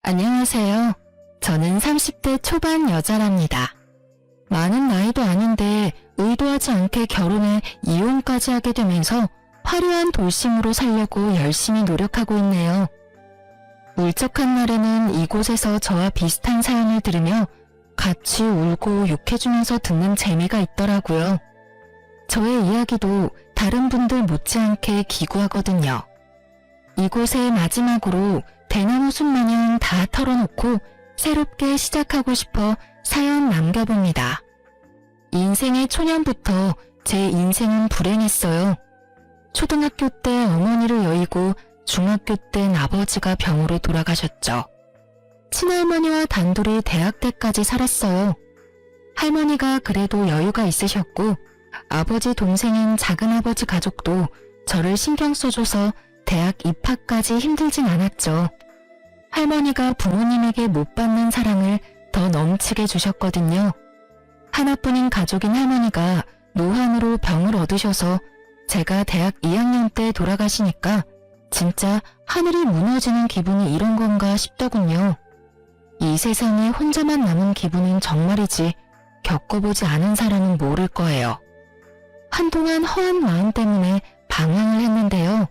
안녕하세요. 저는 30대 초반 여자랍니다. 많은 나이도 아닌데 의도하지 않게 결혼해 이혼까지 하게 되면서 화려한 돌싱으로 살려고 열심히 노력하고 있네요. 울적한 날에는 이곳에서 저와 비슷한 사연을 들으며 같이 울고 욕해주면서 듣는 재미가 있더라고요. 저의 이야기도 다른 분들 못지않게 기구하거든요. 이곳에 마지막으로 대나무 숲 마냥 다 털어놓고 새롭게 시작하고 싶어 사연 남겨봅니다. 인생의 초년부터 제 인생은 불행했어요. 초등학교 때 어머니를 여의고 중학교 땐 아버지가 병으로 돌아가셨죠. 친할머니와 단둘이 대학 때까지 살았어요. 할머니가 그래도 여유가 있으셨고 아버지 동생인 작은아버지 가족도 저를 신경 써줘서 대학 입학까지 힘들진 않았죠. 할머니가 부모님에게 못 받는 사랑을 더 넘치게 주셨거든요. 하나뿐인 가족인 할머니가 노환으로 병을 얻으셔서 제가 대학 2학년 때 돌아가시니까 진짜 하늘이 무너지는 기분이 이런 건가 싶더군요. 이 세상에 혼자만 남은 기분은 정말이지 겪어보지 않은 사람은 모를 거예요. 한동안 허한 마음 때문에 방황을 했는데요.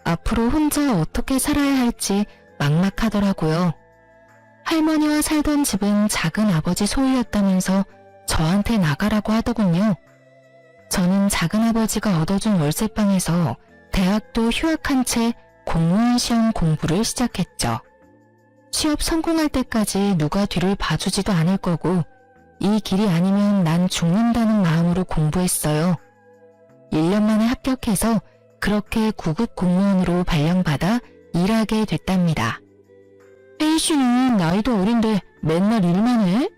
앞으로 혼자 어떻게 살아야 할지 막막하더라고요. 할머니와 살던 집은 작은 아버지 소유였다면서 저한테 나가라고 하더군요. 저는 작은 아버지가 얻어준 월세방에서 대학도 휴학한 채 공무원 시험 공부를 시작했죠. 취업 성공할 때까지 누가 뒤를 봐주지도 않을 거고 이 길이 아니면 난 죽는다는 마음으로 공부했어요. 1년 만에 합격해서 그렇게 구급 공무원으로 발령받아 일하게 됐답니다. 혜이씨는 나이도 어린데 맨날 일만 해?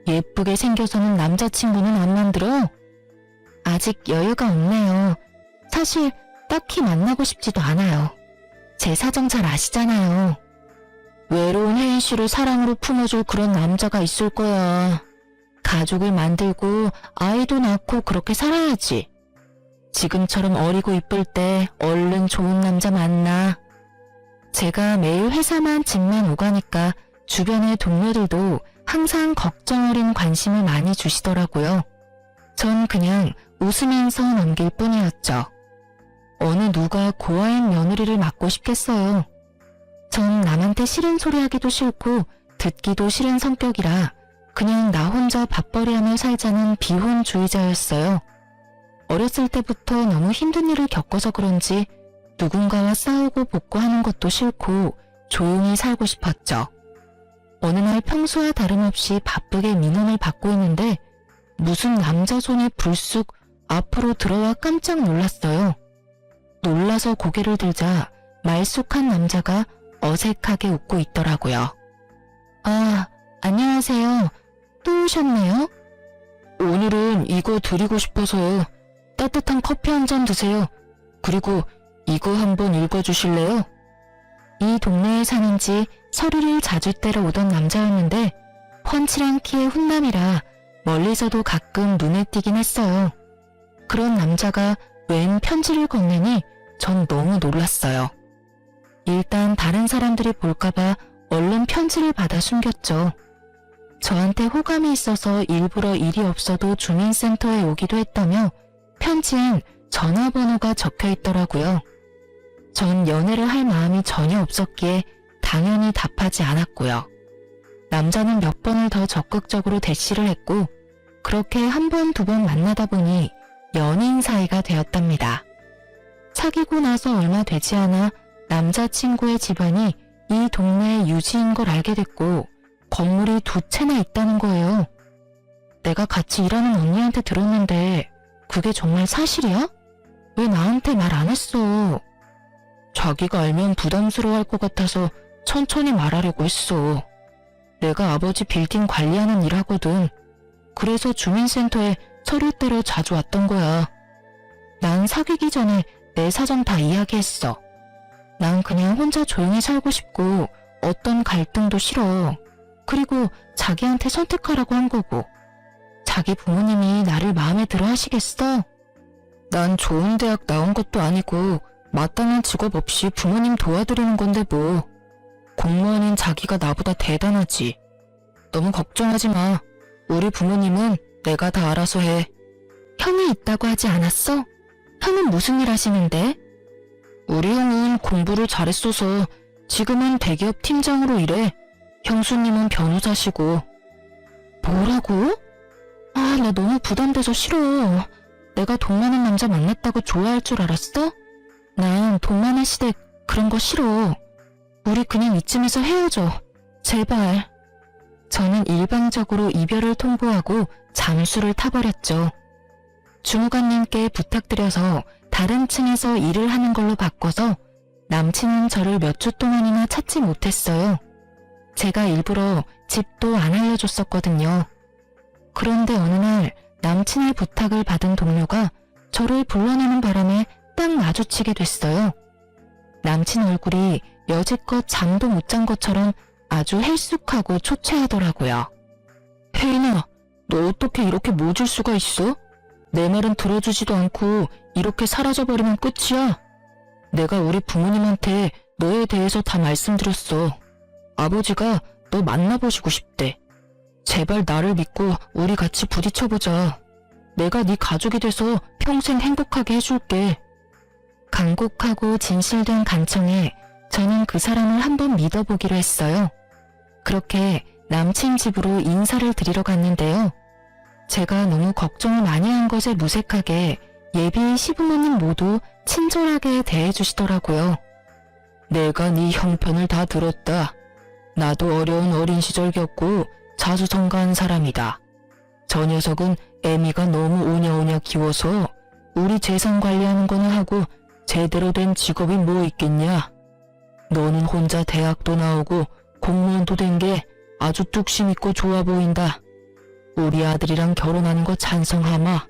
예쁘게 생겨서는 남자친구는 안 만들어? 아직 여유가 없네요. 사실 딱히 만나고 싶지도 않아요. 제 사정 잘 아시잖아요. 외로운 혜이씨를 사랑으로 품어줄 그런 남자가 있을 거야. 가족을 만들고 아이도 낳고 그렇게 살아야지. 지금처럼 어리고 이쁠 때 얼른 좋은 남자 만나. 제가 매일 회사만 집만 오가니까 주변의 동료들도 항상 걱정 어린 관심을 많이 주시더라고요. 전 그냥 웃으면서 넘길 뿐이었죠. 어느 누가 고아인 며느리를 맡고 싶겠어요. 전 남한테 싫은 소리 하기도 싫고 듣기도 싫은 성격이라 그냥 나 혼자 밥벌이하며 살자는 비혼주의자였어요. 어렸을 때부터 너무 힘든 일을 겪어서 그런지 누군가와 싸우고 복구하는 것도 싫고 조용히 살고 싶었죠. 어느 날 평소와 다름없이 바쁘게 민원을 받고 있는데 무슨 남자 손이 불쑥 앞으로 들어와 깜짝 놀랐어요. 놀라서 고개를 들자 말쑥한 남자가 어색하게 웃고 있더라고요. 아, 안녕하세요. 또 오셨네요? 오늘은 이거 드리고 싶어서요. 따뜻한 커피 한 잔 드세요. 그리고 이거 한번 읽어주실래요? 이 동네에 사는지 서류를 자주 떼러 오던 남자였는데 훤칠한 키의 훈남이라 멀리서도 가끔 눈에 띄긴 했어요. 그런 남자가 웬 편지를 건네니 전 너무 놀랐어요. 일단 다른 사람들이 볼까봐 얼른 편지를 받아 숨겼죠. 저한테 호감이 있어서 일부러 일이 없어도 주민센터에 오기도 했다며 편지엔 전화번호가 적혀 있더라고요. 전 연애를 할 마음이 전혀 없었기에 당연히 답하지 않았고요. 남자는 몇 번을 더 적극적으로 대시를 했고 그렇게 한 번, 두 번 만나다 보니 연인 사이가 되었답니다. 사귀고 나서 얼마 되지 않아 남자친구의 집안이 이 동네의 유지인 걸 알게 됐고 건물이 2채나 있다는 거예요. 내가 같이 일하는 언니한테 들었는데 그게 정말 사실이야? 왜 나한테 말 안 했어? 자기가 알면 부담스러워할 것 같아서 천천히 말하려고 했어. 내가 아버지 빌딩 관리하는 일 하거든. 그래서 주민센터에 서류 떼러 자주 왔던 거야. 난 사귀기 전에 내 사정 다 이야기했어. 난 그냥 혼자 조용히 살고 싶고 어떤 갈등도 싫어. 그리고 자기한테 선택하라고 한 거고. 자기 부모님이 나를 마음에 들어 하시겠어? 난 좋은 대학 나온 것도 아니고 마땅한 직업 없이 부모님 도와드리는 건데 뭐. 공무원인 자기가 나보다 대단하지. 너무 걱정하지 마. 우리 부모님은 내가 다 알아서 해. 형이 있다고 하지 않았어? 형은 무슨 일 하시는데? 우리 형은 공부를 잘했어서 지금은 대기업 팀장으로 일해. 형수님은 변호사시고. 뭐라고? 아, 나 너무 부담돼서 싫어. 내가 돈 많은 남자 만났다고 좋아할 줄 알았어? 난 돈 많은 시댁 그런 거 싫어. 우리 그냥 이쯤에서 헤어져. 제발. 저는 일방적으로 이별을 통보하고 잠수를 타버렸죠. 주무관님께 부탁드려서 다른 층에서 일을 하는 걸로 바꿔서 남친은 저를 몇 주 동안이나 찾지 못했어요. 제가 일부러 집도 안 알려줬었거든요. 그런데 어느 날 남친의 부탁을 받은 동료가 저를 불러내는 바람에 딱 마주치게 됐어요. 남친 얼굴이 여지껏 잠도 못 잔 것처럼 아주 헬쑥하고 초췌하더라고요. 혜인아, 너 어떻게 이렇게 모질 수가 있어? 내 말은 들어주지도 않고 이렇게 사라져버리면 끝이야. 내가 우리 부모님한테 너에 대해서 다 말씀드렸어. 아버지가 너 만나보시고 싶대. 제발 나를 믿고 우리 같이 부딪혀보자. 내가 네 가족이 돼서 평생 행복하게 해줄게. 간곡하고 진실된 간청에 저는 그 사람을 한번 믿어보기로 했어요. 그렇게 남친 집으로 인사를 드리러 갔는데요. 제가 너무 걱정을 많이 한 것에 무색하게 예비 시부모님 모두 친절하게 대해주시더라고요. 내가 네 형편을 다 들었다. 나도 어려운 어린 시절 겪고 자수성가한 사람이다. 저 녀석은 애미가 너무 오냐오냐 키워서 우리 재산 관리하는 거나 하고 제대로 된 직업이 뭐 있겠냐. 너는 혼자 대학도 나오고 공무원도 된 게 아주 뚝심 있고 좋아 보인다. 우리 아들이랑 결혼하는 거 찬성하마.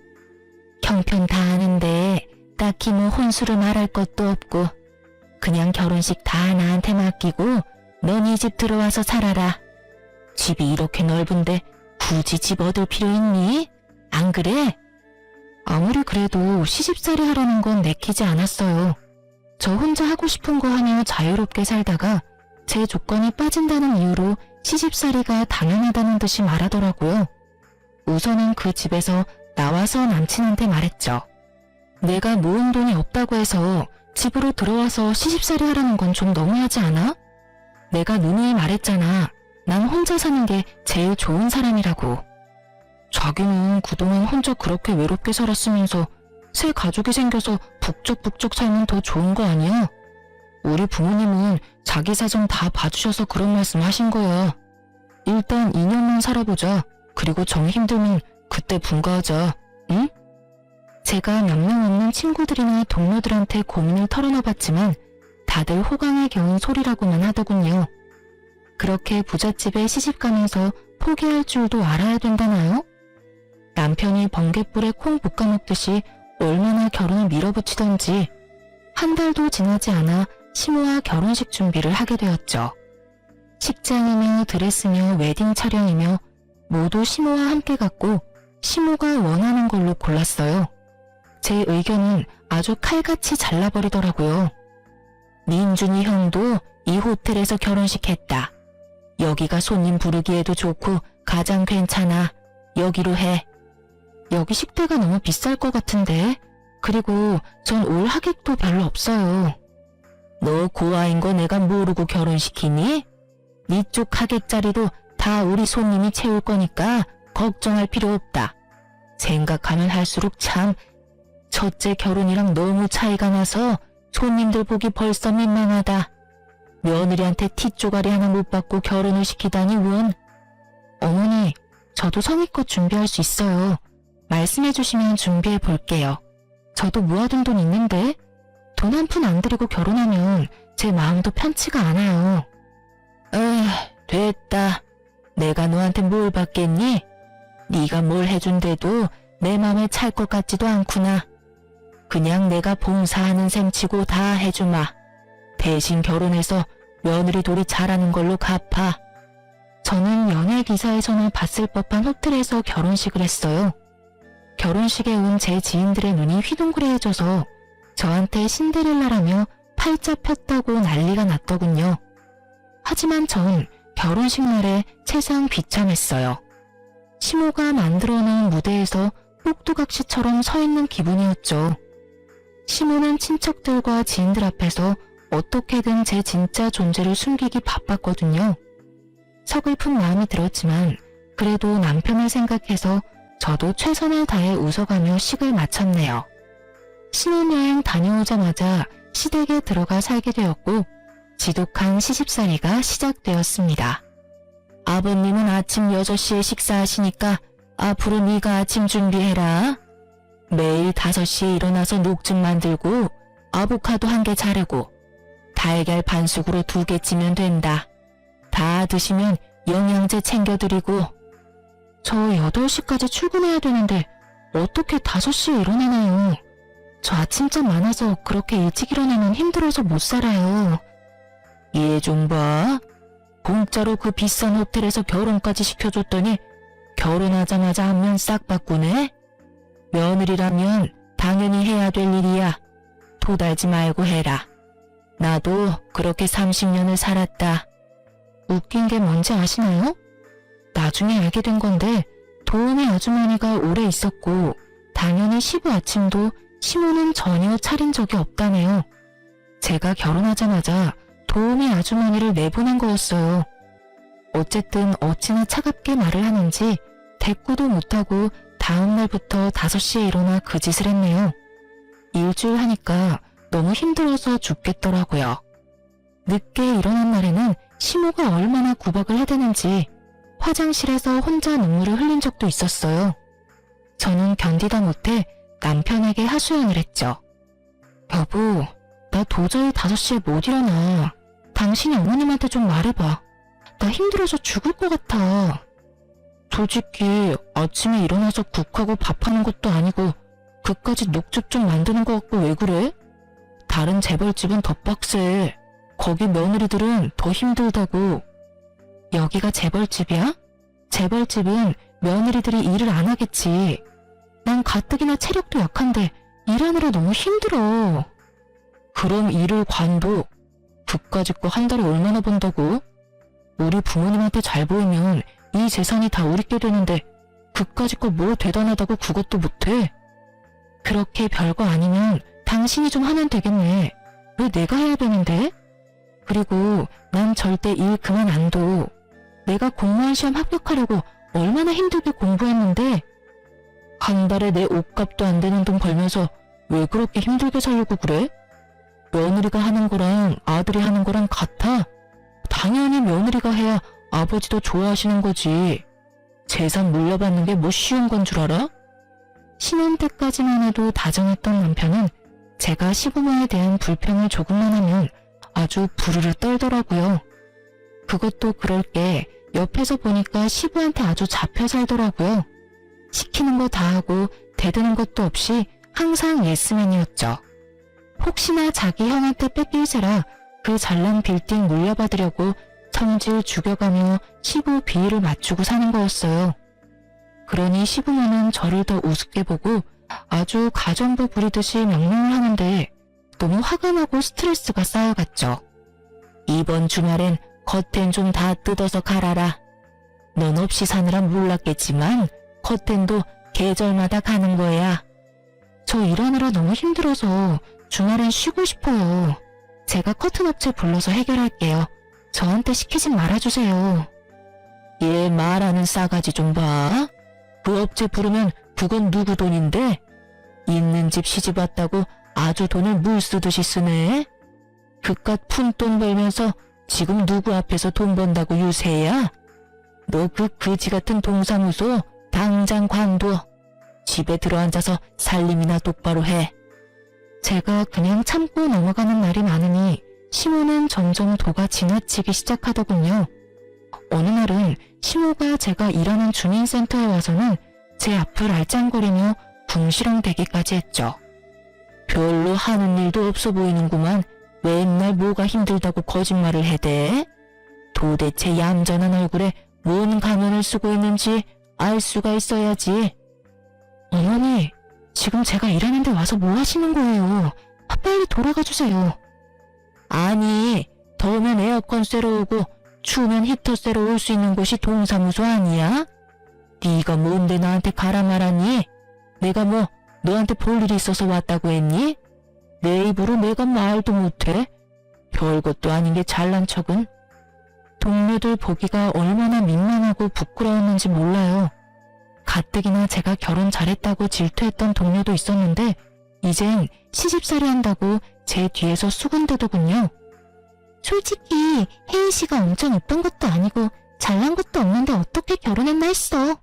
형편 다 아는데 딱히 뭐 혼수를 말할 것도 없고 그냥 결혼식 다 나한테 맡기고 넌 이 집 들어와서 살아라. 집이 이렇게 넓은데 굳이 집 얻을 필요 있니? 안 그래? 아무리 그래도 시집살이 하라는 건 내키지 않았어요. 저 혼자 하고 싶은 거 하며 자유롭게 살다가 제 조건이 빠진다는 이유로 시집살이가 당연하다는 듯이 말하더라고요. 우선은 그 집에서 나와서 남친한테 말했죠. 내가 모은 돈이 없다고 해서 집으로 들어와서 시집살이 하라는 건 좀 너무하지 않아? 내가 누누이 말했잖아. 난 혼자 사는 게 제일 좋은 사람이라고. 자기는 그동안 혼자 그렇게 외롭게 살았으면서 새 가족이 생겨서 북적북적 살면 더 좋은 거 아니야? 우리 부모님은 자기 사정 다 봐주셔서 그런 말씀 하신 거야. 일단 2년만 살아보자. 그리고 정 힘들면 그때 분가하자. 응? 제가 몇 명 없는 친구들이나 동료들한테 고민을 털어놔봤지만 다들 호강에 겨운 소리라고만 하더군요. 그렇게 부잣집에 시집가면서 포기할 줄도 알아야 된다나요? 남편이 번갯불에 콩 볶아먹듯이 얼마나 결혼을 밀어붙이던지 한 달도 지나지 않아 시모와 결혼식 준비를 하게 되었죠. 식장이며 드레스며 웨딩 촬영이며 모두 시모와 함께 갔고 시모가 원하는 걸로 골랐어요. 제 의견은 아주 칼같이 잘라버리더라고요. 민준이 형도 이 호텔에서 결혼식 했다. 여기가 손님 부르기에도 좋고 가장 괜찮아. 여기로 해. 여기 식대가 너무 비쌀 것 같은데. 그리고 전 올 하객도 별로 없어요. 너 고아인 거 내가 모르고 결혼시키니? 네 쪽 하객 자리도 다 우리 손님이 채울 거니까 걱정할 필요 없다. 생각하면 할수록 참 첫째 결혼이랑 너무 차이가 나서 손님들 보기 벌써 민망하다. 며느리한테 티쪼가리 하나 못 받고 결혼을 시키다니 원. 어머니, 저도 성의껏 준비할 수 있어요. 말씀해 주시면 준비해 볼게요. 저도 모아둔 돈 있는데 돈 한 푼 안 들이고 결혼하면 제 마음도 편치가 않아요. 됐다. 내가 너한테 뭘 받겠니? 네가 뭘 해준대도 내 맘에 찰 것 같지도 않구나. 그냥 내가 봉사하는 셈 치고 다 해주마. 대신 결혼해서 며느리 돌이 잘하는 걸로 갚아. 저는 연예 기사에서는 봤을 법한 호텔에서 결혼식을 했어요. 결혼식에 온 제 지인들의 눈이 휘둥그레해져서 저한테 신데렐라라며 팔자 폈다고 난리가 났더군요. 하지만 전 결혼식 날에 세상 비참했어요. 시모가 만들어 놓은 무대에서 꼭두각시처럼 서 있는 기분이었죠. 시모는 친척들과 지인들 앞에서 어떻게든 제 진짜 존재를 숨기기 바빴거든요. 서글픈 마음이 들었지만 그래도 남편을 생각해서 저도 최선을 다해 웃어가며 식을 마쳤네요. 신혼여행 다녀오자마자 시댁에 들어가 살게 되었고 지독한 시집살이가 시작되었습니다. 아버님은 아침 6시에 식사하시니까 앞으로 네가 아침 준비해라. 매일 5시에 일어나서 녹즙 만들고 아보카도 1개 자르고 달걀 반숙으로 2개 찌면 된다. 다 드시면 영양제 챙겨드리고. 저 8시까지 출근해야 되는데 어떻게 5시에 일어나나요? 저 아침잠 많아서 그렇게 일찍 일어나면 힘들어서 못 살아요. 얘 좀 봐. 공짜로 그 비싼 호텔에서 결혼까지 시켜줬더니 결혼하자마자 안면 싹 바꾸네? 며느리라면 당연히 해야 될 일이야. 도달지 말고 해라. 나도 그렇게 30년을 살았다. 웃긴 게 뭔지 아시나요? 나중에 알게 된 건데 도우미 아주머니가 오래 있었고 당연히 시부 아침도 시모는 전혀 차린 적이 없다네요. 제가 결혼하자마자 도우미 아주머니를 내보낸 거였어요. 어쨌든 어찌나 차갑게 말을 하는지 대꾸도 못하고 다음날부터 5시에 일어나 그 짓을 했네요. 일주일 하니까 너무 힘들어서 죽겠더라고요. 늦게 일어난 날에는 시모가 얼마나 구박을 해대는지 화장실에서 혼자 눈물을 흘린 적도 있었어요. 저는 견디다 못해 남편에게 하소연을 했죠. 여보, 나 도저히 5시에 못 일어나. 당신이 어머님한테 좀 말해봐. 나 힘들어서 죽을 것 같아. 솔직히 아침에 일어나서 국하고 밥하는 것도 아니고 그까지 녹즙 좀 만드는 것 같고 왜 그래? 다른 재벌집은 더 빡세. 거기 며느리들은 더 힘들다고. 여기가 재벌집이야? 재벌집은 며느리들이 일을 안 하겠지. 난 가뜩이나 체력도 약한데 일하느라 너무 힘들어. 그럼 일을 관둬. 그까짓 거 한 달에 얼마나 번다고? 우리 부모님한테 잘 보이면 이 재산이 다 우리께 되는데 그까짓 거 뭐 대단하다고 그것도 못해? 그렇게 별거 아니면 당신이 좀 하면 되겠네. 왜 내가 해야 되는데? 그리고 난 절대 일 그만 안 둬. 내가 공무원 시험 합격하려고 얼마나 힘들게 공부했는데 한 달에 내 옷값도 안 되는 돈 벌면서 왜 그렇게 힘들게 살려고 그래? 며느리가 하는 거랑 아들이 하는 거랑 같아? 당연히 며느리가 해야 아버지도 좋아하시는 거지. 재산 물려받는 게 뭐 쉬운 건 줄 알아? 신혼 때까지만 해도 다정했던 남편은 제가 시부모에 대한 불평을 조금만 하면 아주 부르르 떨더라고요. 그것도 그럴 게 옆에서 보니까 시부한테 아주 잡혀 살더라고요. 시키는 거 다 하고 대드는 것도 없이 항상 예스맨이었죠. 혹시나 자기 형한테 뺏길세라 그 잘난 빌딩 물려받으려고 성질 죽여가며 시부 비위를 맞추고 사는 거였어요. 그러니 시부모는 저를 더 우습게 보고 아주 가정부 부리듯이 명령을 하는데 너무 화가 나고 스트레스가 쌓여갔죠. 이번 주말엔 커튼 좀 다 뜯어서 갈아라. 넌 없이 사느라 몰랐겠지만 커튼도 계절마다 가는 거야. 저 일하느라 너무 힘들어서 주말엔 쉬고 싶어요. 제가 커튼 업체 불러서 해결할게요. 저한테 시키진 말아주세요. 얘 말하는 싸가지 좀 봐. 그 업체 부르면 그건 누구 돈인데? 있는 집 시집 왔다고 아주 돈을 물 쓰듯이 쓰네. 그깟 푼돈 벌면서 지금 누구 앞에서 돈 번다고 유세야? 너 그 거지 같은 동사무소 당장 관둬. 집에 들어앉아서 살림이나 똑바로 해. 제가 그냥 참고 넘어가는 날이 많으니 시모는 점점 도가 지나치기 시작하더군요. 어느 날은 시모가 제가 일하는 주민센터에 와서는 제 앞을 알짱거리며 궁시렁대기까지 했죠. 별로 하는 일도 없어 보이는구만. 맨날 뭐가 힘들다고 거짓말을 해대? 도대체 얌전한 얼굴에 뭔 가면을 쓰고 있는지 알 수가 있어야지. 어머니, 지금 제가 일하는데 와서 뭐 하시는 거예요? 빨리 돌아가 주세요. 아니, 더우면 에어컨 쐬러 오고 추우면 히터 쐬러 올 수 있는 곳이 동사무소 아니야? 네가 뭔데 나한테 가라 말하니? 내가 뭐 너한테 볼 일이 있어서 왔다고 했니? 내 입으로 내가 말도 못해? 별것도 아닌 게 잘난 척은? 동료들 보기가 얼마나 민망하고 부끄러웠는지 몰라요. 가뜩이나 제가 결혼 잘했다고 질투했던 동료도 있었는데 이젠 시집살이 한다고 제 뒤에서 수군대더군요. 솔직히 혜인 씨가 엄청 예쁜 것도 아니고 잘난 것도 없는데 어떻게 결혼했나 했어.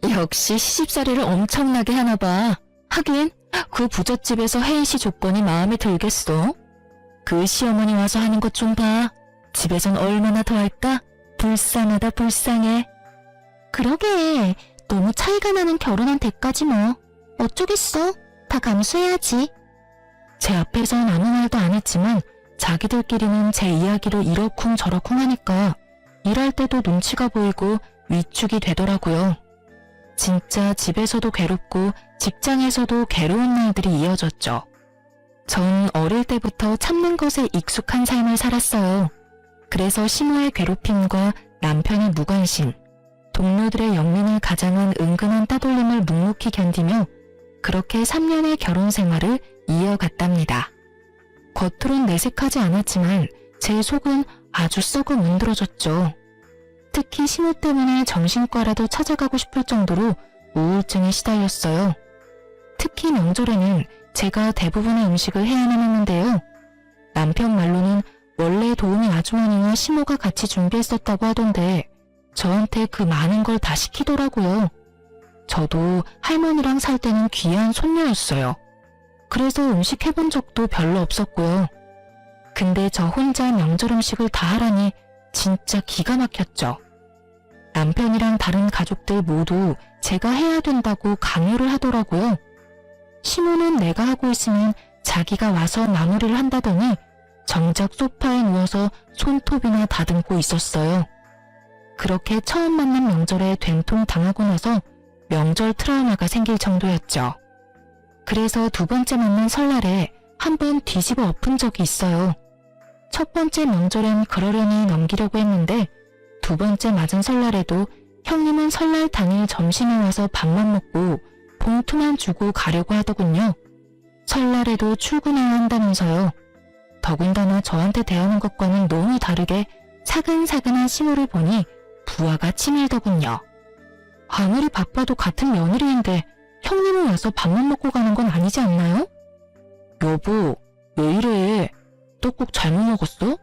역시 시집살이를 엄청나게 하나 봐. 하긴 그 부잣집에서 혜인 씨 조건이 마음에 들겠어. 그 시어머니 와서 하는 것 좀 봐. 집에선 얼마나 더 할까? 불쌍하다 불쌍해. 그러게 너무 차이가 나는 결혼한 대까지 뭐. 어쩌겠어. 다 감수해야지. 제 앞에선 아무 말도 안 했지만 자기들끼리는 제 이야기를 이러쿵 저러쿵 하니까 일할 때도 눈치가 보이고 위축이 되더라고요. 진짜 집에서도 괴롭고 직장에서도 괴로운 날들이 이어졌죠. 전 어릴 때부터 참는 것에 익숙한 삶을 살았어요. 그래서 시모의 괴롭힘과 남편의 무관심, 동료들의 영면을 가장한 은근한 따돌림을 묵묵히 견디며 그렇게 3년의 결혼 생활을 이어갔답니다. 겉으론 내색하지 않았지만 제 속은 아주 썩어 문드러졌죠. 특히 시모 때문에 정신과라도 찾아가고 싶을 정도로 우울증에 시달렸어요. 특히 명절에는 제가 대부분의 음식을 해야만 했는데요. 남편 말로는 원래 도우미 아주머니와 시모가 같이 준비했었다고 하던데 저한테 그 많은 걸 다 시키더라고요. 저도 할머니랑 살 때는 귀한 손녀였어요. 그래서 음식 해본 적도 별로 없었고요. 근데 저 혼자 명절 음식을 다 하라니 진짜 기가 막혔죠. 남편이랑 다른 가족들 모두 제가 해야 된다고 강요를 하더라고요. 시모는 내가 하고 있으면 자기가 와서 마무리를 한다더니 정작 소파에 누워서 손톱이나 다듬고 있었어요. 그렇게 처음 만난 명절에 된통 당하고 나서 명절 트라우마가 생길 정도였죠. 그래서 두 번째 만난 설날에 한 번 뒤집어 엎은 적이 있어요. 첫 번째 명절엔 그러려니 넘기려고 했는데 두 번째 맞은 설날에도 형님은 설날 당일 점심에 와서 밥만 먹고 봉투만 주고 가려고 하더군요. 설날에도 출근해야 한다면서요. 더군다나 저한테 대하는 것과는 너무 다르게 사근사근한 시모를 보니 부하가 치밀더군요. 아무리 바빠도 같은 며느리인데 형님은 와서 밥만 먹고 가는 건 아니지 않나요? 여보, 왜 이래? 떡국 잘못 먹었어?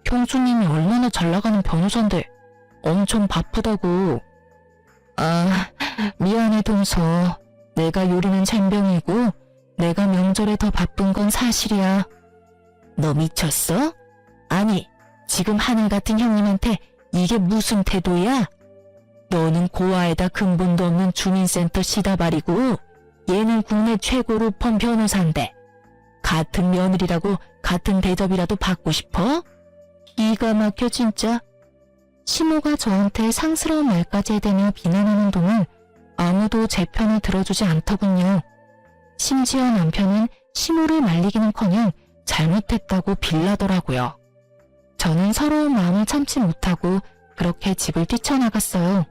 형수님이 얼마나 잘 나가는 변호사인데 엄청 바쁘다고. 아, 미안해 동서. 내가 요리는 젬병이고 내가 명절에 더 바쁜 건 사실이야. 너 미쳤어? 아니, 지금 하늘 같은 형님한테 이게 무슨 태도야? 너는 고아에다 근본도 없는 주민센터 시다발이고 얘는 국내 최고 로펌 변호사인데 같은 며느리라고 같은 대접이라도 받고 싶어? 기가 막혀 진짜. 시모가 저한테 상스러운 말까지 해대며 비난하는 동안 아무도 제 편을 들어주지 않더군요. 심지어 남편은 시모를 말리기는커녕 잘못했다고 빌라더라고요. 저는 서러운 마음을 참지 못하고 그렇게 집을 뛰쳐나갔어요.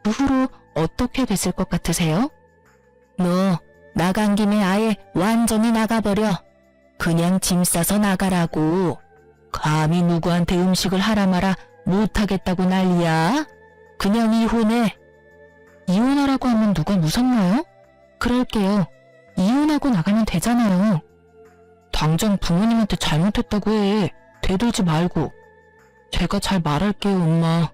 그 후로 어떻게 됐을 것 같으세요? 너 나간 김에 아예 완전히 나가버려. 그냥 짐 싸서 나가라고. 감히 누구한테 음식을 하라 마라 못하겠다고 난리야? 그냥 이혼해. 이혼하라고 하면 누가 무섭나요? 그럴게요. 이혼하고 나가면 되잖아요. 당장 부모님한테 잘못했다고 해. 대들지 말고. 제가 잘 말할게요, 엄마.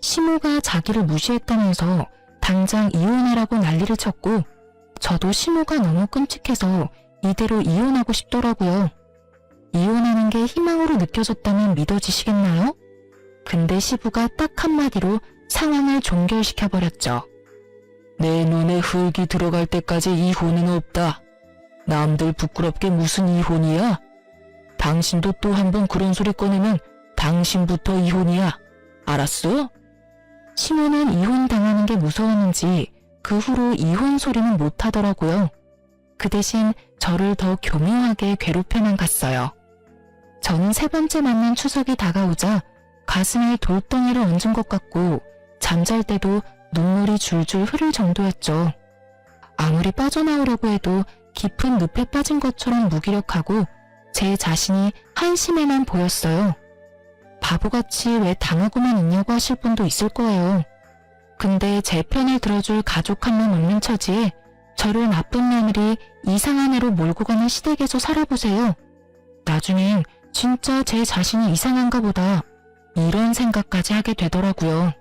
시모가 자기를 무시했다면서 당장 이혼하라고 난리를 쳤고 저도 시모가 너무 끔찍해서 이대로 이혼하고 싶더라고요. 이혼하는 게 희망으로 느껴졌다면 믿어지시겠나요? 근데 시부가 딱 한마디로 상황을 종결시켜버렸죠. 내 눈에 흙이 들어갈 때까지 이혼은 없다. 남들 부끄럽게 무슨 이혼이야? 당신도 또 한 번 그런 소리 꺼내면 당신부터 이혼이야. 알았어? 시모는 이혼당하는 게 무서웠는지 그 후로 이혼 소리는 못하더라고요. 그 대신 저를 더 교묘하게 괴롭혀만 갔어요. 저는 세 번째 맞는 추석이 다가오자 가슴에 돌덩이를 얹은 것 같고 잠잘 때도 눈물이 줄줄 흐를 정도였죠. 아무리 빠져나오려고 해도 깊은 늪에 빠진 것처럼 무기력하고 제 자신이 한심해만 보였어요. 바보같이 왜 당하고만 있냐고 하실 분도 있을 거예요. 근데 제 편을 들어줄 가족 한 명 없는 처지에 저를 나쁜 며느리 이상한 애로 몰고 가는 시댁에서 살아보세요. 나중엔 진짜 제 자신이 이상한가 보다 이런 생각까지 하게 되더라고요.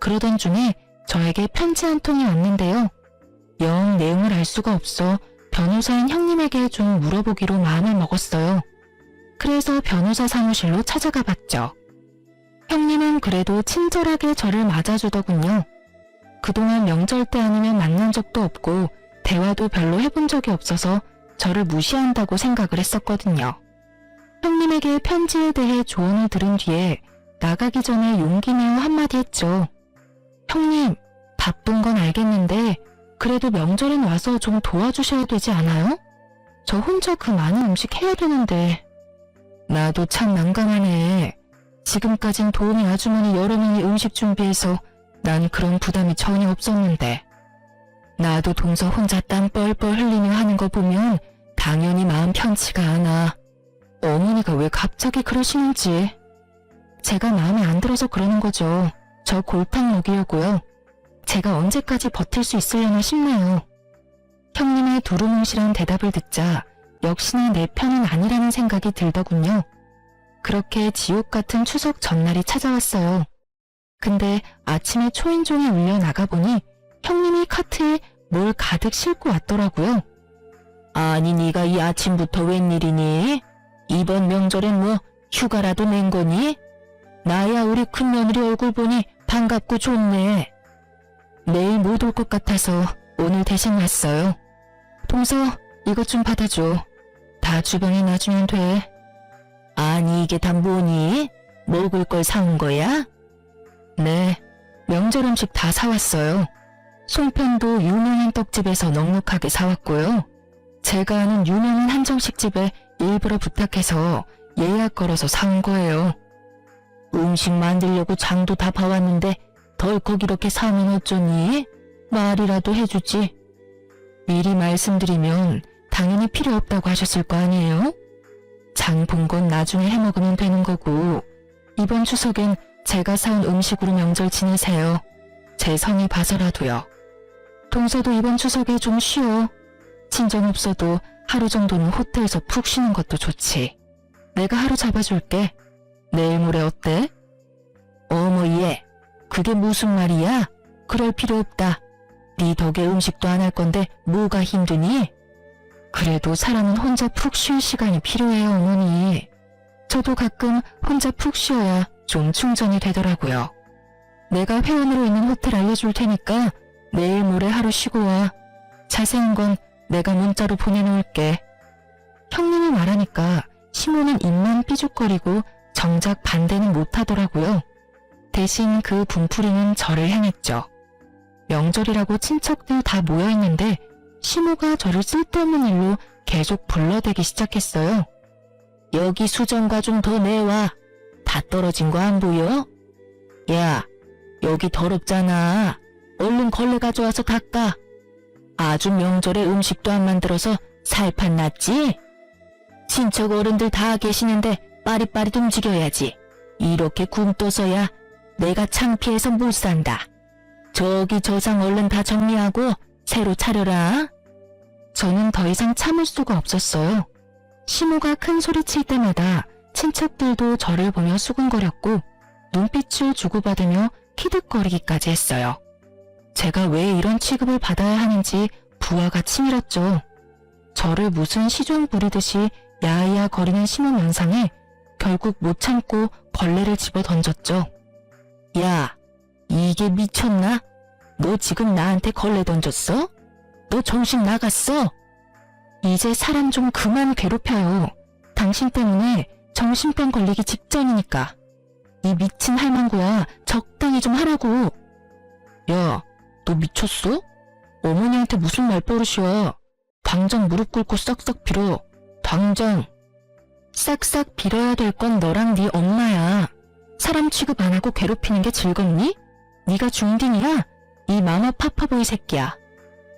그러던 중에 저에게 편지 한 통이 왔는데요. 영 내용을 알 수가 없어 변호사인 형님에게 좀 물어보기로 마음을 먹었어요. 그래서 변호사 사무실로 찾아가 봤죠. 형님은 그래도 친절하게 저를 맞아주더군요. 그동안 명절 때 아니면 만난 적도 없고 대화도 별로 해본 적이 없어서 저를 무시한다고 생각을 했었거든요. 형님에게 편지에 대해 조언을 들은 뒤에 나가기 전에 용기 내어 한마디 했죠. 형님, 바쁜 건 알겠는데 그래도 명절엔 와서 좀 도와주셔야 되지 않아요? 저 혼자 그 많은 음식 해야 되는데. 나도 참 난감하네. 지금까진 도우미 아주머니 여러 명이 음식 준비해서 난 그런 부담이 전혀 없었는데. 나도 동서 혼자 땀 뻘뻘 흘리며 하는 거 보면 당연히 마음 편치가 않아. 어머니가 왜 갑자기 그러시는지. 제가 마음에 안 들어서 그러는 거죠. 저 골탕 먹이려고요. 제가 언제까지 버틸 수 있으려나 싶네요. 형님의 두루뭉실한 대답을 듣자 역시나 내 편은 아니라는 생각이 들더군요. 그렇게 지옥 같은 추석 전날이 찾아왔어요. 근데 아침에 초인종이 울려 나가보니 형님이 카트에 뭘 가득 싣고 왔더라고요. 아니 네가 이 아침부터 웬일이니? 이번 명절엔 뭐 휴가라도 낸 거니? 나야 우리 큰며느리 얼굴 보니 반갑고 좋네. 내일 못 올 것 같아서 오늘 대신 왔어요. 동서 이것 좀 받아줘. 다 주방에 놔주면 돼. 아니 이게 다 뭐니? 먹을 걸 사온 거야? 네, 명절 음식 다 사왔어요. 송편도 유명한 떡집에서 넉넉하게 사왔고요. 제가 아는 유명한 한정식집에 일부러 부탁해서 예약 걸어서 사온 거예요. 음식 만들려고 장도 다 봐왔는데 덜컥 이렇게 사면 어쩌니? 말이라도 해주지. 미리 말씀드리면 당연히 필요 없다고 하셨을 거 아니에요? 장 본 건 나중에 해먹으면 되는 거고 이번 추석엔 제가 사온 음식으로 명절 지내세요. 제 성의 봐서라도요. 동서도 이번 추석에 좀 쉬어. 친정 없어도 하루 정도는 호텔에서 푹 쉬는 것도 좋지. 내가 하루 잡아줄게. 내일 모레 어때? 어머 얘, 그게 무슨 말이야? 그럴 필요 없다. 네 덕에 음식도 안 할 건데 뭐가 힘드니? 그래도 사람은 혼자 푹 쉴 시간이 필요해요, 어머니. 저도 가끔 혼자 푹 쉬어야 좀 충전이 되더라고요. 내가 회원으로 있는 호텔 알려줄 테니까 내일 모레 하루 쉬고 와. 자세한 건 내가 문자로 보내놓을게. 형님이 말하니까 시모는 입만 삐죽거리고 정작 반대는 못하더라고요. 대신 그 분풀이는 저를 향했죠. 명절이라고 친척들 다 모여있는데 시모가 저를 쓸데없는 일로 계속 불러대기 시작했어요. 여기 수정과 좀 더 내와. 다 떨어진 거 안 보여? 야, 여기 더럽잖아. 얼른 걸레 가져와서 닦아. 아주 명절에 음식도 안 만들어서 살판 났지? 친척 어른들 다 계시는데 빠릿빠릿 움직여야지. 이렇게 굶떠서야 내가 창피해서 못 산다. 저기 저상 얼른 다 정리하고 새로 차려라. 저는 더 이상 참을 수가 없었어요. 시모가 큰 소리 칠 때마다 친척들도 저를 보며 수근거렸고 눈빛을 주고받으며 키득거리기까지 했어요. 제가 왜 이런 취급을 받아야 하는지 부하가 치밀었죠. 저를 무슨 시종 부리듯이 야야 거리는 시모 면상에 결국 못 참고 걸레를 집어 던졌죠. 야, 이게 미쳤나? 너 지금 나한테 걸레 던졌어? 너 정신 나갔어? 이제 사람 좀 그만 괴롭혀요. 당신 때문에 정신병 걸리기 직전이니까. 이 미친 할망구야, 적당히 좀 하라고. 야, 너 미쳤어? 어머니한테 무슨 말버릇이야. 당장 무릎 꿇고 싹싹 빌어. 당장. 싹싹 빌어야 될 건 너랑 네 엄마야. 사람 취급 안 하고 괴롭히는 게 즐겁니? 네가 중딩이야? 이 마마 파파보이 새끼야.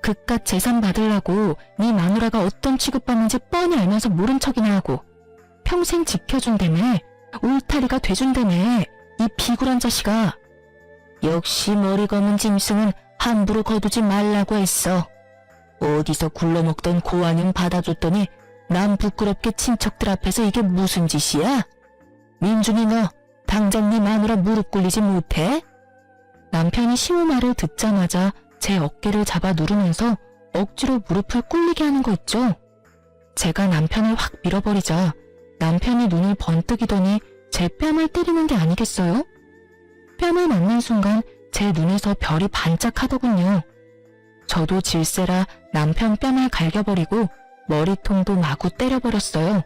그깟 재산 받으려고 네 마누라가 어떤 취급받는지 뻔히 알면서 모른 척이나 하고 평생 지켜준다며, 울타리가 돼준다며, 이 비굴한 자식아. 역시 머리 검은 짐승은 함부로 거두지 말라고 했어. 어디서 굴러먹던 고아는 받아줬더니 남 부끄럽게 친척들 앞에서 이게 무슨 짓이야? 민준이 너 당장 네 마누라 무릎 꿇리지 못해? 남편이 시우 말을 듣자마자 제 어깨를 잡아 누르면서 억지로 무릎을 꿇리게 하는 거 있죠. 제가 남편을 확 밀어버리자 남편이 눈을 번뜩이더니 제 뺨을 때리는 게 아니겠어요? 뺨을 맞는 순간 제 눈에서 별이 반짝하더군요. 저도 질세라 남편 뺨을 갈겨버리고 머리통도 마구 때려버렸어요.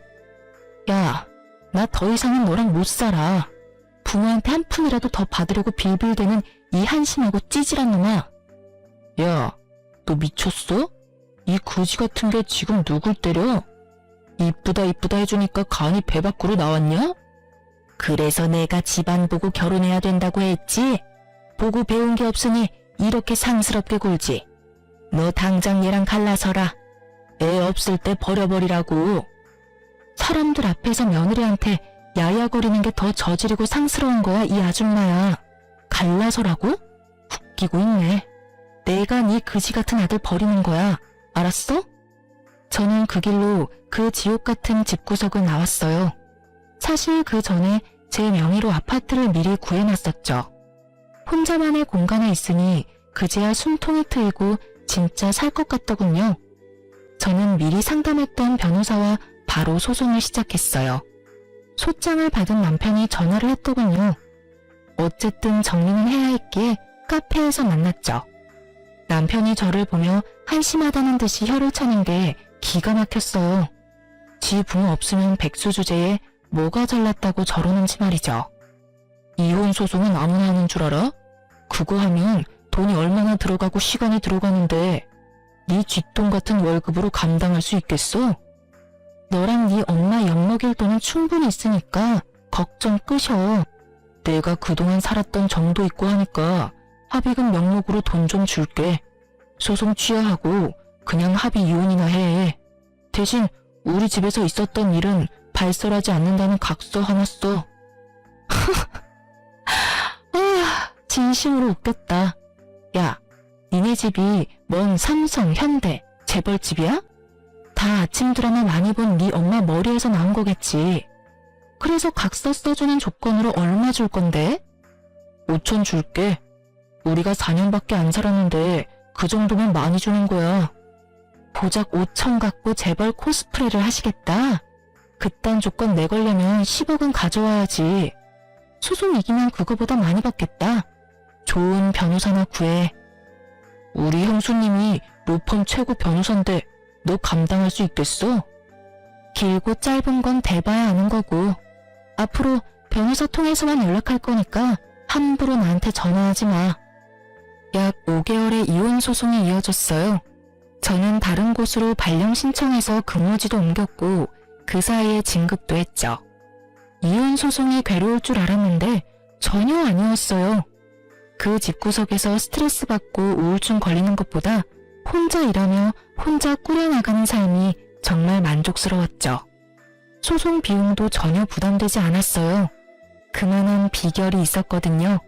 야, 나 더 이상은 너랑 못 살아. 부모한테 한 푼이라도 더 받으려고 빌빌대는 이 한심하고 찌질한 놈아. 야, 너 미쳤어? 이 거지 같은 게 지금 누굴 때려? 이쁘다 이쁘다 해주니까 간이 배 밖으로 나왔냐? 그래서 내가 집안 보고 결혼해야 된다고 했지? 보고 배운 게 없으니 이렇게 상스럽게 굴지. 너 당장 얘랑 갈라서라. 애 없을 때 버려버리라고. 사람들 앞에서 며느리한테 야야거리는 게 더 저지르고 상스러운 거야, 이 아줌마야. 갈라서라고? 웃기고 있네. 내가 네 그지 같은 아들 버리는 거야. 알았어? 저는 그 길로 그 지옥 같은 집구석을 나왔어요. 사실 그 전에 제 명의로 아파트를 미리 구해놨었죠. 혼자만의 공간에 있으니 그제야 숨통이 트이고 진짜 살 것 같더군요. 저는 미리 상담했던 변호사와 바로 소송을 시작했어요. 소장을 받은 남편이 전화를 했더군요. 어쨌든 정리는 해야 했기에 카페에서 만났죠. 남편이 저를 보며 한심하다는 듯이 혀를 차는 게 기가 막혔어요. 지 부모 없으면 백수 주제에 뭐가 잘났다고 저러는지 말이죠. 이혼 소송은 아무나 하는 줄 알아? 그거 하면 돈이 얼마나 들어가고 시간이 들어가는데 네 쥐똥 같은 월급으로 감당할 수 있겠어? 너랑 네 엄마 엿먹일 돈은 충분히 있으니까 걱정 끄셔. 내가 그동안 살았던 정도 있고 하니까 합의금 명목으로 돈 좀 줄게. 소송 취하하고 그냥 합의 이혼이나 해. 대신 우리 집에서 있었던 일은 발설하지 않는다는 각서 하나 써. 아, 진심으로 웃겼다. 야, 니네 집이 뭔 삼성, 현대, 재벌집이야? 다 아침 드라마 많이 본 네 엄마 머리에서 나온 거겠지. 그래서 각서 써주는 조건으로 얼마 줄 건데? 5천 줄게. 우리가 4년밖에 안 살았는데 그 정도면 많이 주는 거야. 고작 5천 갖고 재벌 코스프레를 하시겠다? 그딴 조건 내걸려면 10억은 가져와야지. 소송 이기면 그거보다 많이 받겠다. 좋은 변호사나 구해. 우리 형수님이 로펌 최고 변호사인데 너 감당할 수 있겠어? 길고 짧은 건 대봐야 아는 거고. 앞으로 변호사 통해서만 연락할 거니까 함부로 나한테 전화하지 마. 약 5개월의 이혼 소송이 이어졌어요. 저는 다른 곳으로 발령 신청해서 근무지도 옮겼고 그 사이에 진급도 했죠. 이혼 소송이 괴로울 줄 알았는데 전혀 아니었어요. 그 집구석에서 스트레스 받고 우울증 걸리는 것보다 혼자 일하며 혼자 꾸려나가는 삶이 정말 만족스러웠죠. 소송 비용도 전혀 부담되지 않았어요. 그만한 비결이 있었거든요.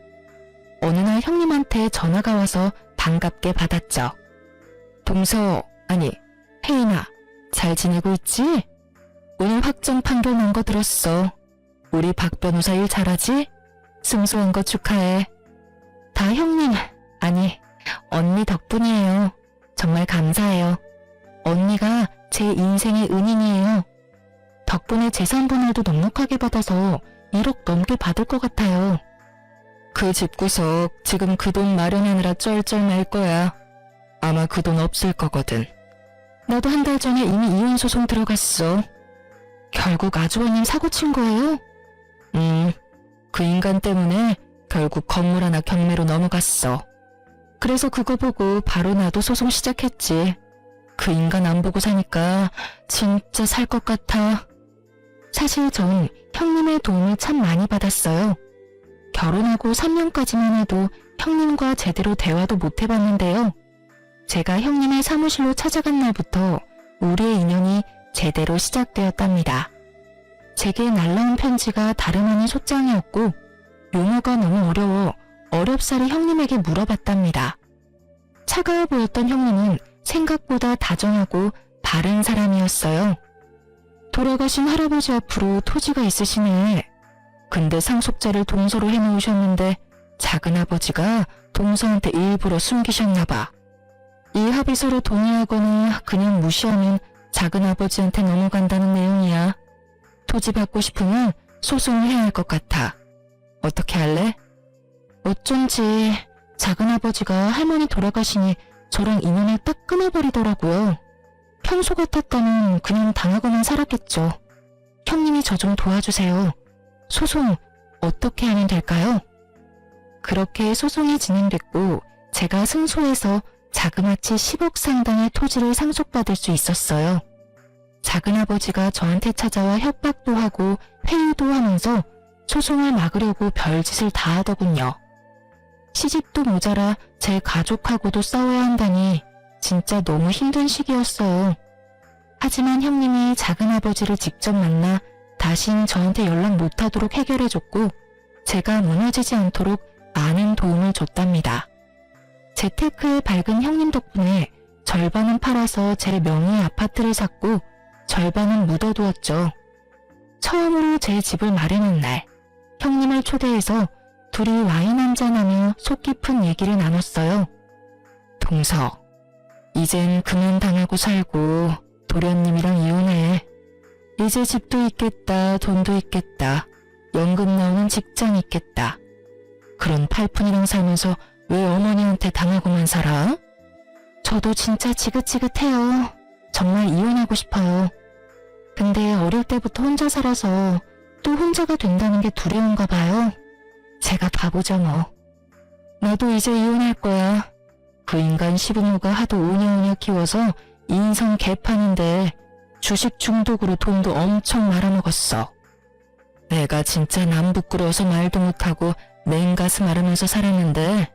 어느 날 형님한테 전화가 와서 반갑게 받았죠. 동서, 아니, 혜인아, 잘 지내고 있지? 오늘 확정 판결 난 거 들었어. 우리 박 변호사 일 잘하지? 승소한 거 축하해. 다 형님, 아니, 언니 덕분이에요. 정말 감사해요. 언니가 제 인생의 은인이에요. 덕분에 재산 분할도 넉넉하게 받아서 1억 넘게 받을 것 같아요. 그 집구석 지금 그 돈 마련하느라 쩔쩔맬 거야. 아마 그 돈 없을 거거든. 나도 한 달 전에 이미 이혼 소송 들어갔어. 결국 아주버님 사고친 거예요? 그 인간 때문에 결국 건물 하나 경매로 넘어갔어. 그래서 그거 보고 바로 나도 소송 시작했지. 그 인간 안 보고 사니까 진짜 살 것 같아. 사실 전 형님의 도움을 참 많이 받았어요. 결혼하고 3년까지만 해도 형님과 제대로 대화도 못 해봤는데요. 제가 형님의 사무실로 찾아간 날부터 우리의 인연이 제대로 시작되었답니다. 제게 날라온 편지가 다름 아닌 소장이었고 용어가 너무 어려워 어렵사리 형님에게 물어봤답니다. 차가워 보였던 형님은 생각보다 다정하고 바른 사람이었어요. 돌아가신 할아버지 앞으로 토지가 있으시네. 근데 상속자를 동서로 해놓으셨는데 작은아버지가 동서한테 일부러 숨기셨나봐. 이 합의서로 동의하거나 그냥 무시하면 작은아버지한테 넘어간다는 내용이야. 토지 받고 싶으면 소송을 해야 할 것 같아. 어떻게 할래? 어쩐지 작은아버지가 할머니 돌아가시니 저랑 인연을 딱 끊어버리더라고요. 평소 같았다면 그냥 당하고만 살았겠죠. 형님이 저 좀 도와주세요. 소송 어떻게 하면 될까요? 그렇게 소송이 진행됐고 제가 승소해서 자그마치 10억 상당의 토지를 상속받을 수 있었어요. 작은아버지가 저한테 찾아와 협박도 하고 회유도 하면서 소송을 막으려고 별짓을 다 하더군요. 시집도 모자라 제 가족하고도 싸워야 한다니 진짜 너무 힘든 시기였어요. 하지만 형님이 작은아버지를 직접 만나 다신 저한테 연락 못하도록 해결해줬고 제가 무너지지 않도록 많은 도움을 줬답니다. 재테크에 밝은 형님 덕분에 절반은 팔아서 제 명의의 아파트를 샀고 절반은 묻어두었죠. 처음으로 제 집을 마련한 날 형님을 초대해서 둘이 와인 한잔하며 속 깊은 얘기를 나눴어요. 동서, 이젠 그만 당하고 살고 도련님이랑 이혼해. 이제 집도 있겠다, 돈도 있겠다, 연금 나오는 직장 있겠다. 그런 팔푼이랑 살면서 왜 어머니한테 당하고만 살아? 저도 진짜 지긋지긋해요. 정말 이혼하고 싶어요. 근데 어릴 때부터 혼자 살아서 또 혼자가 된다는 게 두려운가 봐요. 제가 바보죠 뭐. 나도 이제 이혼할 거야. 그 인간 시부모가 하도 오냐오냐 키워서 인성 개판인데 주식 중독으로 돈도 엄청 말아먹었어. 내가 진짜 남 부끄러워서 말도 못하고 맨가슴 앓으면서 살았는데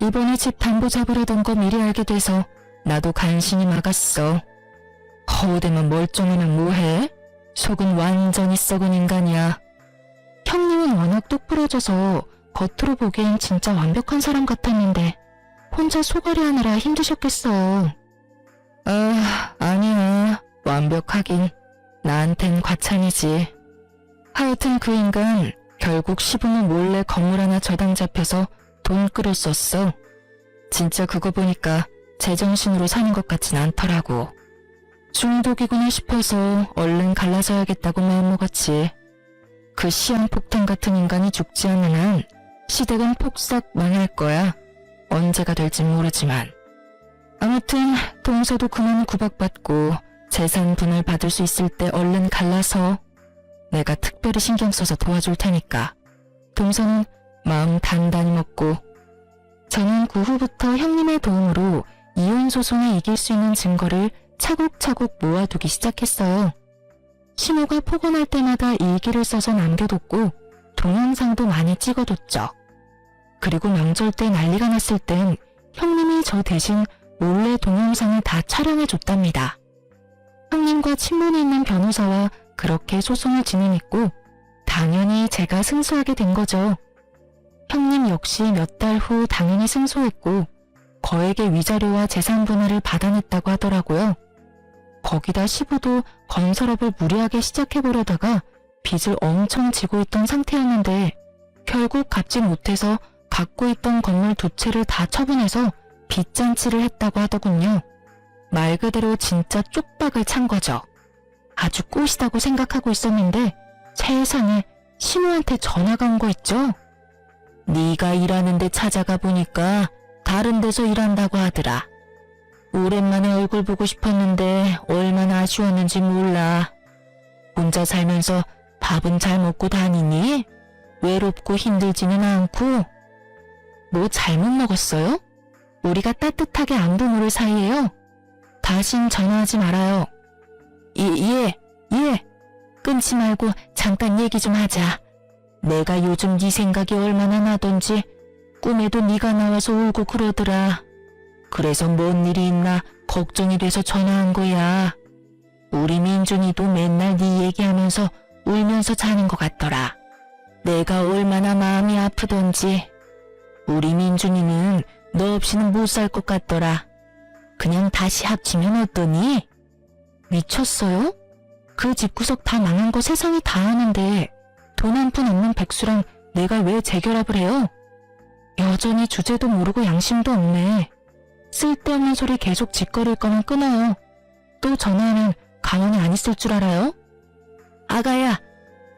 이번에 집 담보 잡으려던 거 미리 알게 돼서 나도 간신히 막았어. 허우대만 멀쩡하면 뭐해? 속은 완전히 썩은 인간이야. 형님은 워낙 똑부러져서 겉으로 보기엔 진짜 완벽한 사람 같았는데 혼자 소가리 하느라 힘드셨겠어. 아니야. 완벽하긴 나한텐 과찬이지. 하여튼 그 인간 결국 시부모 몰래 건물 하나 저당 잡혀서 돈 끌을 썼어. 진짜 그거 보니까 제정신으로 사는 것 같진 않더라고. 중독이구나 싶어서 얼른 갈라져야겠다고 마음먹었지. 그 시한폭탄 같은 인간이 죽지 않는 한 시댁은 폭삭 망할 거야. 언제가 될진 모르지만. 아무튼 동서도 그만 구박받고 재산 분할 받을 수 있을 때 얼른 갈라서 내가 특별히 신경 써서 도와줄 테니까. 동서는 마음 단단히 먹고. 저는 그 후부터 형님의 도움으로 이혼 소송에 이길 수 있는 증거를 차곡차곡 모아두기 시작했어요. 신호가 폭언할 때마다 일기를 써서 남겨뒀고 동영상도 많이 찍어뒀죠. 그리고 명절 때 난리가 났을 땐 형님이 저 대신 몰래 동영상을 다 촬영해줬답니다. 형님과 친분이 있는 변호사와 그렇게 소송을 진행했고 당연히 제가 승소하게 된 거죠. 형님 역시 몇 달 후 당연히 승소했고 거액의 위자료와 재산 분할을 받아냈다고 하더라고요. 거기다 시부도 건설업을 무리하게 시작해보려다가 빚을 엄청 지고 있던 상태였는데 결국 갚지 못해서 갖고 있던 건물 2채를 다 처분해서 빚잔치를 했다고 하더군요. 말 그대로 진짜 쪽박을 찬 거죠. 아주 꽃이다고 생각하고 있었는데 세상에 신우한테 전화가 온 거 있죠? 네가 일하는 데 찾아가 보니까 다른 데서 일한다고 하더라. 오랜만에 얼굴 보고 싶었는데 얼마나 아쉬웠는지 몰라. 혼자 살면서 밥은 잘 먹고 다니니? 외롭고 힘들지는 않고? 뭐 잘못 먹었어요? 우리가 따뜻하게 안부 모를 사이에요. 다신 전화하지 말아요. 예. 끊지 말고 잠깐 얘기 좀 하자. 내가 요즘 네 생각이 얼마나 나던지 꿈에도 네가 나와서 울고 그러더라. 그래서 뭔 일이 있나 걱정이 돼서 전화한 거야. 우리 민준이도 맨날 네 얘기하면서 울면서 자는 것 같더라. 내가 얼마나 마음이 아프던지. 우리 민준이는 너 없이는 못 살 것 같더라. 그냥 다시 합치면 어떠니? 미쳤어요? 그 집구석 다 망한 거 세상이 다 아는데 돈 한 푼 없는 백수랑 내가 왜 재결합을 해요? 여전히 주제도 모르고 양심도 없네. 쓸데없는 소리 계속 짓거릴 거면 끊어요. 또 전화하면 가만히 안 있을 줄 알아요? 아가야,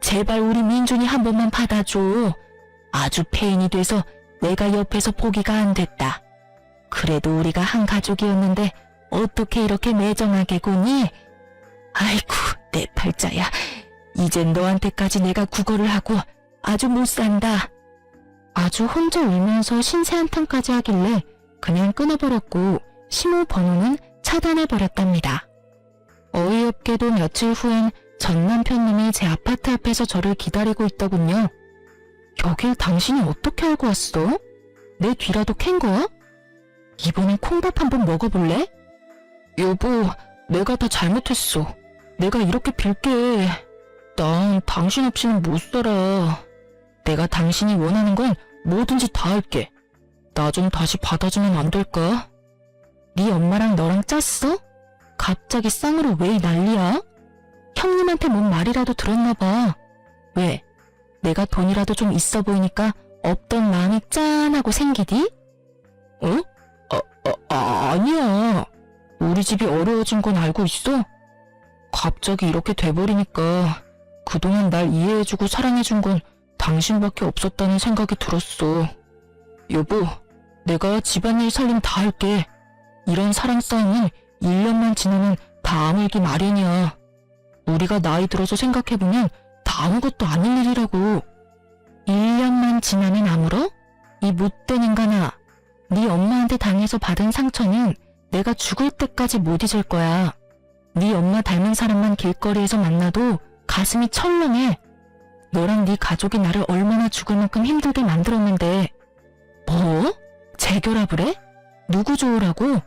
제발 우리 민준이 한 번만 받아줘. 아주 폐인이 돼서 내가 옆에서 보기가 안 됐다. 그래도 우리가 한 가족이었는데 어떻게 이렇게 매정하게 구니? 아이고, 내 팔자야. 이젠 너한테까지 내가 구걸을 하고 아주 못 산다. 아주 혼자 울면서 신세 한탄까지 하길래 그냥 끊어버렸고 심호 번호는 차단해버렸답니다. 어이없게도 며칠 후엔 전 남편님이 제 아파트 앞에서 저를 기다리고 있더군요. 여길 당신이 어떻게 알고 왔어? 내 뒤라도 캔 거야? 이번엔 콩밥 한번 먹어볼래? 여보, 내가 다 잘못했어. 내가 이렇게 빌게. 난 당신 없이는 못 살아. 내가 당신이 원하는 건 뭐든지 다 할게. 나 좀 다시 받아주면 안 될까? 네 엄마랑 너랑 짰어? 갑자기 쌍으로 왜 이 난리야? 형님한테 뭔 말이라도 들었나 봐. 왜? 내가 돈이라도 좀 있어 보이니까 없던 마음이 짠하고 생기디? 어? 아니야. 우리 집이 어려워진 건 알고 있어? 갑자기 이렇게 돼버리니까 그동안 날 이해해주고 사랑해준 건 당신밖에 없었다는 생각이 들었어. 여보, 내가 집안일 살림 다 할게. 이런 사랑 싸움은 1년만 지나면 다 아물기 마련이야. 우리가 나이 들어서 생각해보면 다 아무것도 아닐 일이라고. 1년만 지나면 아물어? 이 못된 인간아. 네 엄마한테 당해서 받은 상처는 내가 죽을 때까지 못 잊을 거야. 네 엄마 닮은 사람만 길거리에서 만나도 가슴이 철렁해. 너랑 네 가족이 나를 얼마나 죽을 만큼 힘들게 만들었는데. 뭐? 재결합을 해? 누구 좋으라고?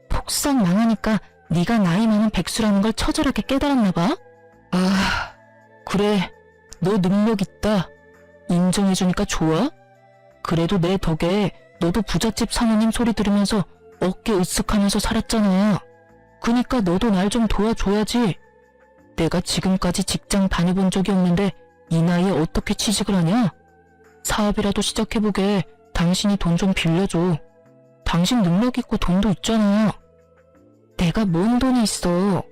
폭삭 망하니까 네가 나이 많은 백수라는 걸 처절하게 깨달았나 봐. 아, 그래. 너 능력 있다. 인정해주니까 좋아? 그래도 내 덕에 너도 부잣집 사모님 소리 들으면서 어깨 으쓱하면서 살았잖아. 그니까 너도 날 좀 도와줘야지. 내가 지금까지 직장 다녀본 적이 없는데 이 나이에 어떻게 취직을 하냐? 사업이라도 시작해보게. 당신이 돈 좀 빌려줘. 당신 능력 있고 돈도 있잖아. 내가 뭔 돈이 있어.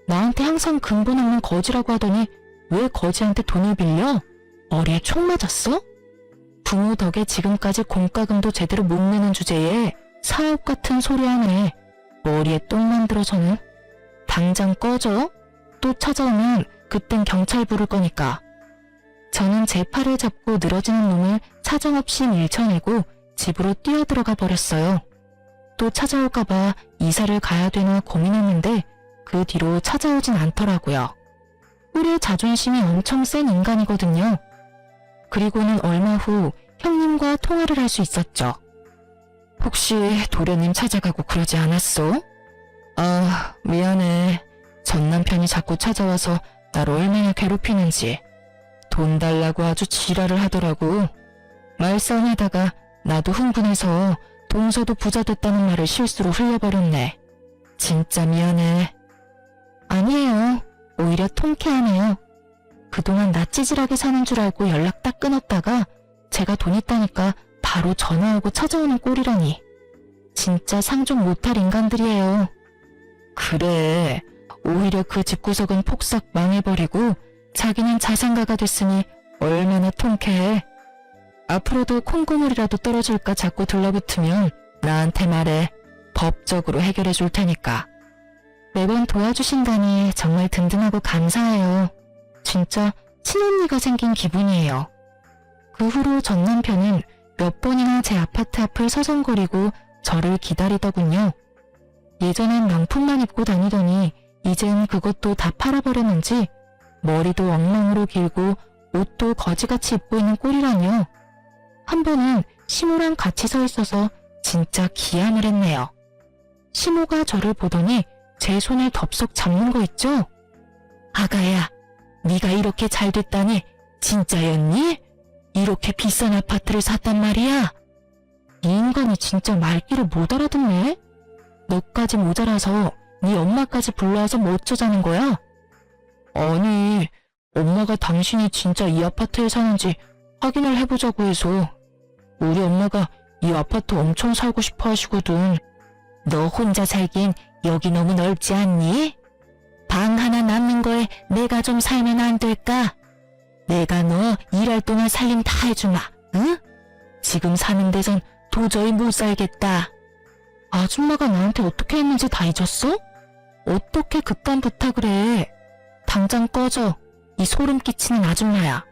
나한테 항상 근본 없는 거지라고 하더니 왜 거지한테 돈을 빌려? 머리에 총 맞았어? 부모 덕에 지금까지 공과금도 제대로 못 내는 주제에 사업 같은 소리 하네. 머리에 똥 만들어서는. 당장 꺼져. 또 찾아오면 그땐 경찰 부를 거니까. 저는 제 팔을 잡고 늘어지는 놈을 사정없이 밀쳐내고 집으로 뛰어들어가 버렸어요. 또 찾아올까봐 이사를 가야 되나 고민했는데 그 뒤로 찾아오진 않더라고요. 우리 자존심이 엄청 센 인간이거든요. 그리고는 얼마 후 형님과 통화를 할 수 있었죠. 혹시 도련님 찾아가고 그러지 않았어? 아, 미안해. 전 남편이 자꾸 찾아와서 날 얼마나 괴롭히는지. 돈 달라고 아주 지랄을 하더라고. 말싸움하다가 나도 흥분해서 동서도 부자 됐다는 말을 실수로 흘려버렸네. 진짜 미안해. 아니에요. 오히려 통쾌하네요. 그동안 나 찌질하게 사는 줄 알고 연락 딱 끊었다가 제가 돈 있다니까 바로 전화오고 찾아오는 꼴이라니. 진짜 상종 못할 인간들이에요. 그래. 오히려 그 집구석은 폭삭 망해버리고 자기는 자산가가 됐으니 얼마나 통쾌해. 앞으로도 콩고물이라도 떨어질까 자꾸 들러붙으면 나한테 말해. 법적으로 해결해 줄 테니까. 매번 도와주신다니 정말 든든하고 감사해요. 진짜 친언니가 생긴 기분이에요. 그 후로 전 남편은 몇 번이나 제 아파트 앞을 서성거리고 저를 기다리더군요. 예전엔 명품만 입고 다니더니 이젠 그것도 다 팔아버렸는지 머리도 엉망으로 길고 옷도 거지같이 입고 있는 꼴이라뇨. 한 번은 시모랑 같이 서 있어서 진짜 기함을 했네요. 시모가 저를 보더니 제 손을 덥석 잡는 거 있죠? 아가야, 네가 이렇게 잘 됐다니 진짜였니? 이렇게 비싼 아파트를 샀단 말이야? 이 인간이 진짜 말귀를 못 알아듣네? 너까지 모자라서 네 엄마까지 불러와서 뭐 어쩌자는 거야? 아니, 엄마가 당신이 진짜 이 아파트에 사는지 확인을 해보자고 해서. 우리 엄마가 이 아파트 엄청 살고 싶어 하시거든. 너 혼자 살긴 여기 너무 넓지 않니? 방 하나 남는 거에 내가 좀 살면 안 될까? 내가 너 일할 동안 살림 다 해주마, 응? 지금 사는 데선 도저히 못 살겠다. 아줌마가 나한테 어떻게 했는지 다 잊었어? 어떻게 그딴 부탁을 해? 당장 꺼져, 이 소름 끼치는 아줌마야.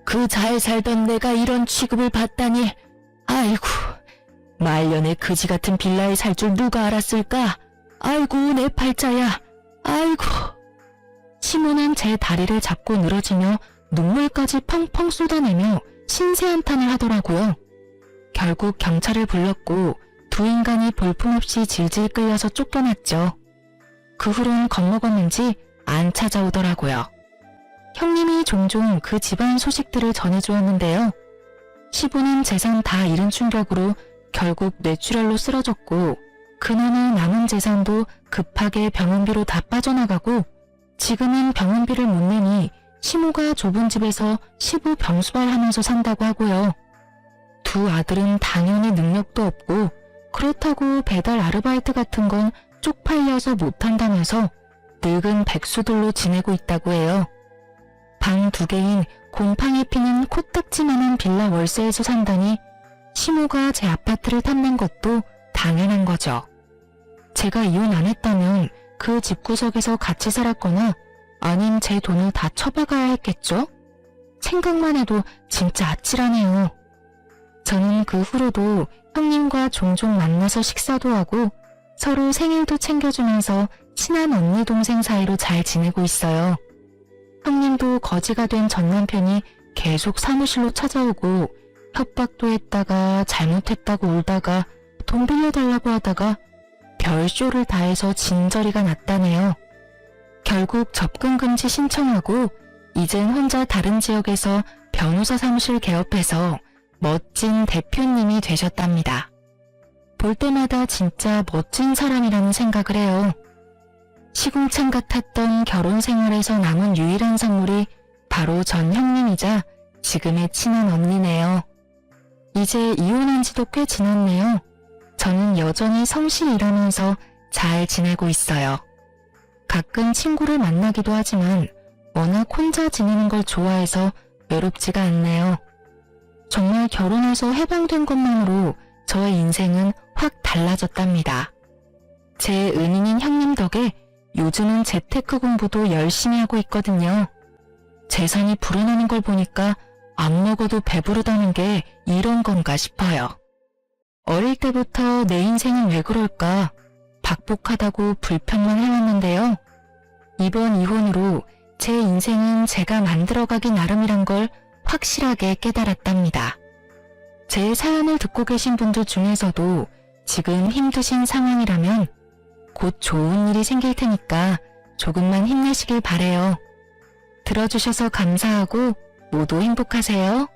그 잘 살던 내가 이런 취급을 받다니. 아이고, 말년에 그지 같은 빌라에 살 줄 누가 알았을까? 아이고, 내 팔자야. 아이고. 시모는 제 다리를 잡고 늘어지며 눈물까지 펑펑 쏟아내며 신세한탄을 하더라고요. 결국 경찰을 불렀고 두 인간이 볼품없이 질질 끌려서 쫓겨났죠. 그 후론 겁먹었는지 안 찾아오더라고요. 형님이 종종 그 집안 소식들을 전해주었는데요. 시부는 재산 다 잃은 충격으로 결국 뇌출혈로 쓰러졌고, 그놈의 남은 재산도 급하게 병원비로 다 빠져나가고, 지금은 병원비를 못 내니 시모가 좁은 집에서 시부 병수발하면서 산다고 하고요. 두 아들은 당연히 능력도 없고 그렇다고 배달 아르바이트 같은 건 쪽팔려서 못한다면서 늙은 백수들로 지내고 있다고 해요. 방 2개인 곰팡이 피는 코딱지만한 빌라 월세에서 산다니 시모가 제 아파트를 탐낸 것도 당연한 거죠. 제가 이혼 안 했다면 그 집구석에서 같이 살았거나 아님 제 돈을 다 처박아야 했겠죠? 생각만 해도 진짜 아찔하네요. 저는 그 후로도 형님과 종종 만나서 식사도 하고 서로 생일도 챙겨주면서 친한 언니 동생 사이로 잘 지내고 있어요. 형님도 거지가 된 전 남편이 계속 사무실로 찾아오고 협박도 했다가 잘못했다고 울다가 돈 빌려달라고 하다가 별쇼를 다 해서 진저리가 났다네요. 결국 접근금지 신청하고 이젠 혼자 다른 지역에서 변호사 사무실 개업해서 멋진 대표님이 되셨답니다. 볼 때마다 진짜 멋진 사람이라는 생각을 해요. 시궁창 같았던 결혼 생활에서 남은 유일한 선물이 바로 전 형님이자 지금의 친한 언니네요. 이제 이혼한 지도 꽤 지났네요. 저는 여전히 성실히 일하면서 잘 지내고 있어요. 가끔 친구를 만나기도 하지만 워낙 혼자 지내는 걸 좋아해서 외롭지가 않네요. 정말 결혼해서 해방된 것만으로 저의 인생은 확 달라졌답니다. 제 은인인 형님 덕에 요즘은 재테크 공부도 열심히 하고 있거든요. 재산이 불어나는 걸 보니까 안 먹어도 배부르다는 게 이런 건가 싶어요. 어릴 때부터 내 인생은 왜 그럴까 박복하다고 불평만 해왔는데요. 이번 이혼으로 제 인생은 제가 만들어가기 나름이란 걸 확실하게 깨달았답니다. 제 사연을 듣고 계신 분들 중에서도 지금 힘드신 상황이라면 곧 좋은 일이 생길 테니까 조금만 힘내시길 바래요. 들어주셔서 감사하고 모두 행복하세요.